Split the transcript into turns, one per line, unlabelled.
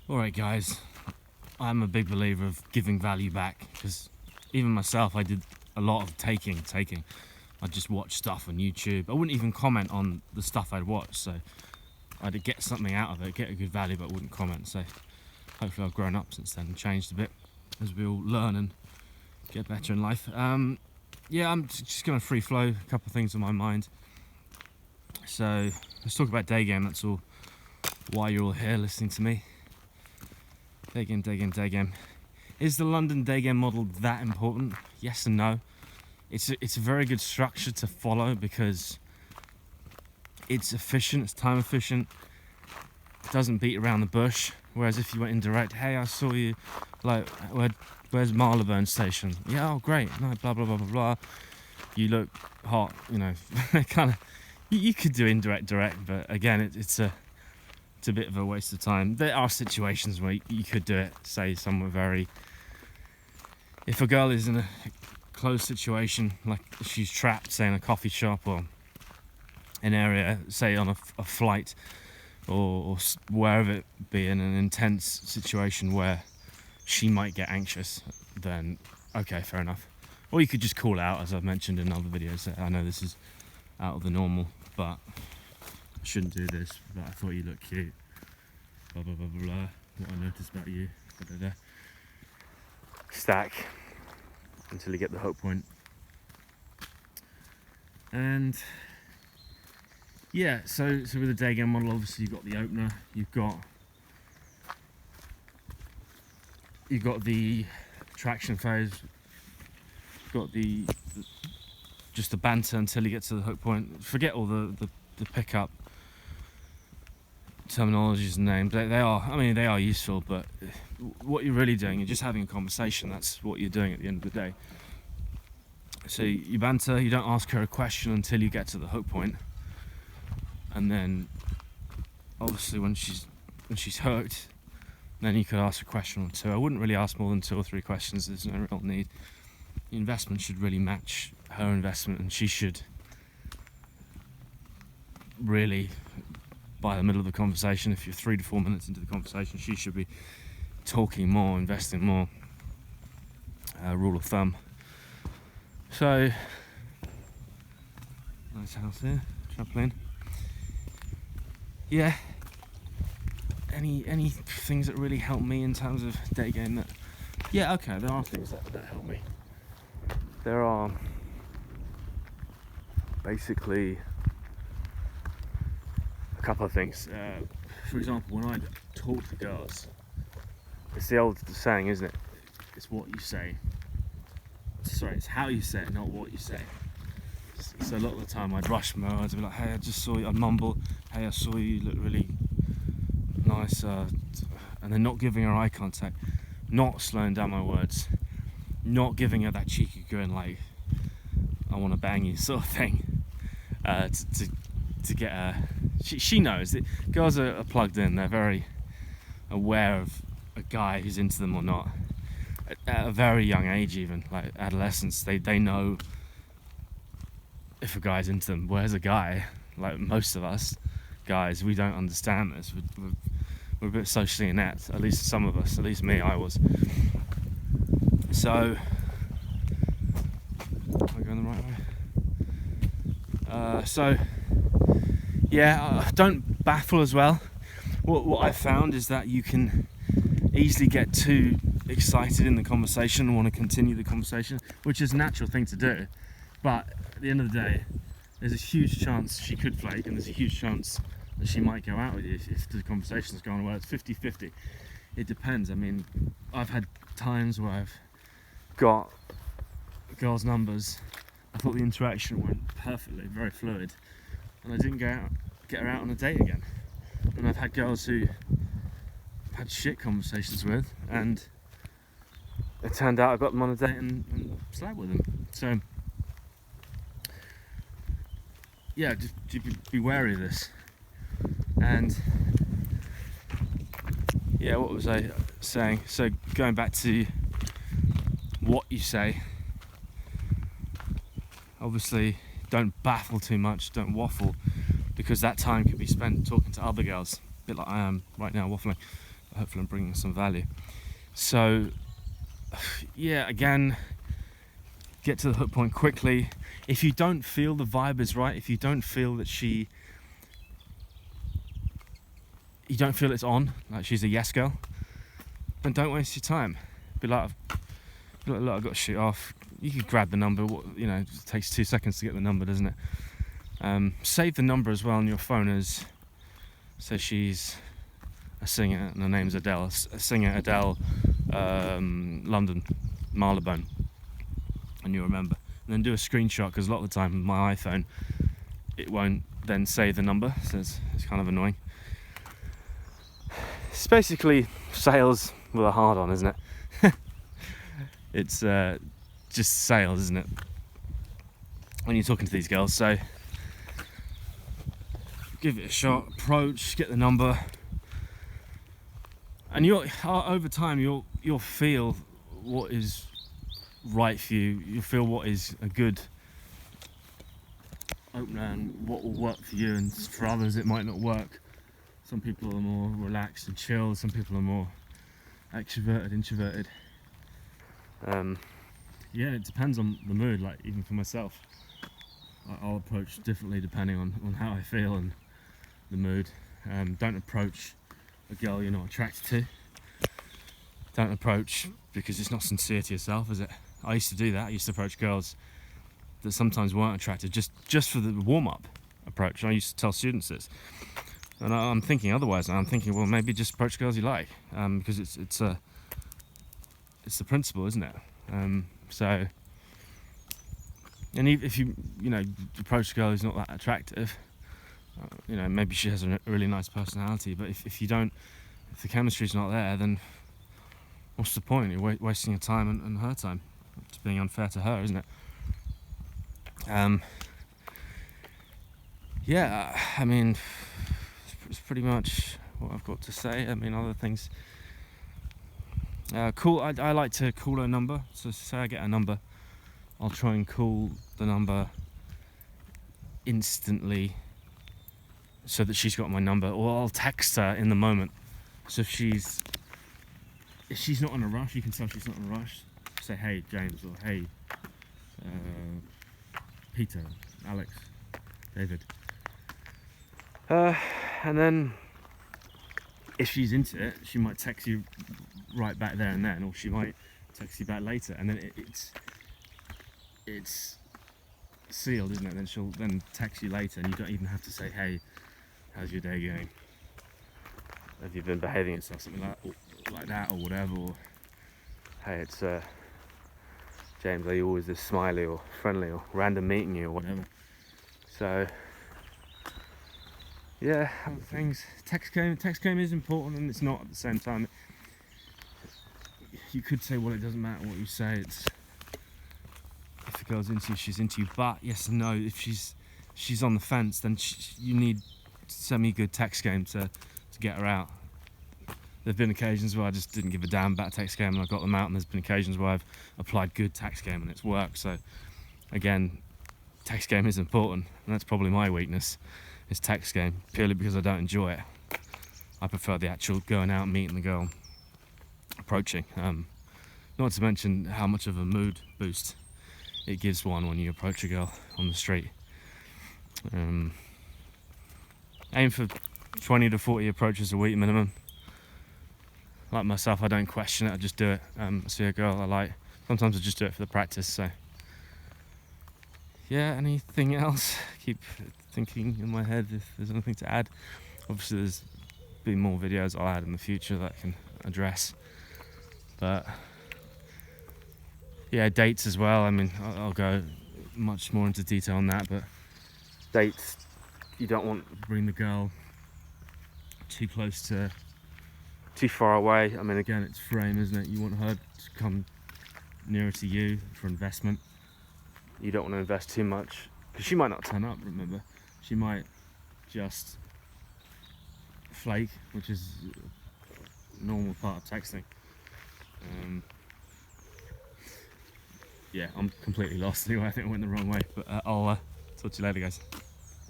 Alright guys, I'm a big believer of giving value back, because even myself, I did a lot of taking. I'd just watch stuff on YouTube. I wouldn't even comment on the stuff I'd watch, so I'd get something out of it, get a good value, but I wouldn't comment. So hopefully I've grown up since then and changed a bit as we all learn and get better in life. Yeah, I'm just going to free flow, a couple of things on my mind. So let's talk about Daygame, that's all. Why you're all here listening to me. Daygame. Is the London Daygame model that important? Yes and no. It's a very good structure to follow because it's efficient, it's time efficient, it doesn't beat around the bush. Whereas if you went indirect, hey, I saw you, like, where's Marylebone Station? Yeah, oh great, no, blah blah blah blah blah. You look hot, you know, kind of. You could do indirect, direct, but again, it's a bit of a waste of time. There are situations where you could do it, say somewhere very, if a girl is in a closed situation, like she's trapped, say in a coffee shop or an area, say on a flight or wherever it be, in an intense situation where she might get anxious, then okay, fair enough. Or you could just call out, as I've mentioned in other videos. I know this is out of the normal, but I shouldn't do this, but I thought you looked cute, blah blah blah blah blah, what I noticed about you, blah, blah, blah. Stack until you get the hook point. And yeah, so with the Daygame model, obviously you've got the opener, you've got the attraction phase, you've got just the banter until you get to the hook point. Forget all the pickup terminologies and names. They are useful, but what you're really doing, you're just having a conversation. That's what you're doing at the end of the day. So you banter, you don't ask her a question until you get to the hook point, and then obviously when she's hooked, then you could ask a question or two. I wouldn't really ask more than 2 or 3 questions. There's no real need. The investment should really match her investment, and she should really, by the middle of the conversation, if you're 3 to 4 minutes into the conversation, she should be talking more, investing more. Rule of thumb. So, nice house here, trampoline. Yeah. Any things that really help me in terms of Daygame? That, yeah, okay, there are things that help me. There are basically a couple of things. For example, when I talk to girls, it's the old saying, isn't it? It's what you say. Sorry, it's how you say it, not what you say. So a lot of the time I'd rush my words. I'd be like, hey, I just saw you. I'd mumble, hey, I saw you look really nice. And then not giving her eye contact, not slowing down my words, not giving her that cheeky grin like, I want to bang you sort of thing. To get her, she knows that girls are plugged in. They're very aware of a guy who's into them or not. At a very young age, even like adolescence, they know if a guy's into them. Whereas a guy, like most of us guys, we don't understand this. We're a bit socially inept, at least some of us, at least me, I was. So, am I going the right way? So, yeah, don't baffle as well. What I found is that you can easily get too excited in the conversation and want to continue the conversation, which is a natural thing to do. But at the end of the day, there's a huge chance she could flake, and there's a huge chance that she might go out with you if the conversation's going well. It's 50-50. It depends. I mean, I've had times where I've got girls' numbers. I thought the interaction went perfectly, very fluid, and I didn't get her out on a date again. And I've had girls who I've had shit conversations with, and it turned out I got them on a date and slept with them. So yeah, just be wary of this. And yeah, what was I saying? So going back to what you say, obviously don't baffle too much, don't waffle, because that time could be spent talking to other girls, a bit like I am right now waffling. hopefully I'm bringing some value. So yeah, again, get to the hook point quickly. If you don't feel the vibe is right, if you don't feel that you don't feel it's on, like she's a yes girl, then don't waste your time. Be like, look, I've got to shoot off. You can grab the number, you know, it takes 2 seconds to get the number, doesn't it? Save the number as well on your phone as, so she's a singer and her name's Adele, a singer Adele, London, Marylebone, and you'll remember. And then do a screenshot, because a lot of the time my iPhone, it won't then save the number, so it's kind of annoying. It's basically sales with a hard on, isn't it? It's just sales, isn't it, when you're talking to these girls? So give it a shot, approach, get the number, and over time you'll feel what is right for you. You'll feel what is a good opener and what will work for you, and for others it might not work. Some people are more relaxed and chill, some people are more extroverted, introverted. Yeah, it depends on the mood. Like, even for myself, I'll approach differently depending on how I feel and the mood. Don't approach a girl you're not attracted to. Don't approach because it's not sincere to yourself, is it? I used to do that. I used to approach girls that sometimes weren't attractive just for the warm-up approach. I used to tell students this, and I'm thinking otherwise now. I'm thinking, well, maybe just approach girls you like, because it's the principle, isn't it? So, and if you approach a girl who's not that attractive, maybe she has a really nice personality, but if the chemistry's not there, then what's the point? You're wasting your time and her time. It's being unfair to her, isn't it? Yeah, I mean, it's pretty much what I've got to say. I mean, other things. Cool. I like to call her number. So say I get a number, I'll try and call the number instantly, so that she's got my number, or I'll text her in the moment. So if she's not in a rush, you can tell she's not in a rush. Say, hey James, or hey Peter, Alex, David. And then if she's into it, she might text you right back there and then, or she might text you back later, and then it's sealed, isn't it? Then she'll then text you later, and you don't even have to say, hey, how's your day going? Have you been behaving yourself? Something like that, or whatever. Or, hey, it's James, are you always this smiley or friendly, or random meeting you, or whatever? So yeah, other things. Text game is important, and it's not at the same time. You could say, well, it doesn't matter what you say. It's, if a girl's into you, she's into you. But yes and no. If she's on the fence, then you need semi-good text game to get her out. There've been occasions where I just didn't give a damn about text game and I got them out, and there's been occasions where I've applied good text game and it's worked. So again, text game is important, and that's probably my weakness, is text game, purely because I don't enjoy it. I prefer the actual going out and meeting the girl, approaching. Not to mention how much of a mood boost it gives one when you approach a girl on the street. Aim for 20 to 40 approaches a week minimum. Like myself, I don't question it, I just do it. I see a girl I like, sometimes I just do it for the practice. So yeah, anything else? Keep thinking in my head if there's anything to add. Obviously there's been more videos I'll add in the future that I can address, but yeah, dates as well. I mean, I'll go much more into detail on that, but dates, you don't want to bring the girl too far away. I mean, again, it's frame, isn't it? You want her to come nearer to you for investment. You don't want to invest too much, because she might not turn up, remember. She might just flake, which is a normal part of texting. Yeah, I'm completely lost anyway. I think I went the wrong way, but I'll talk to you later, guys.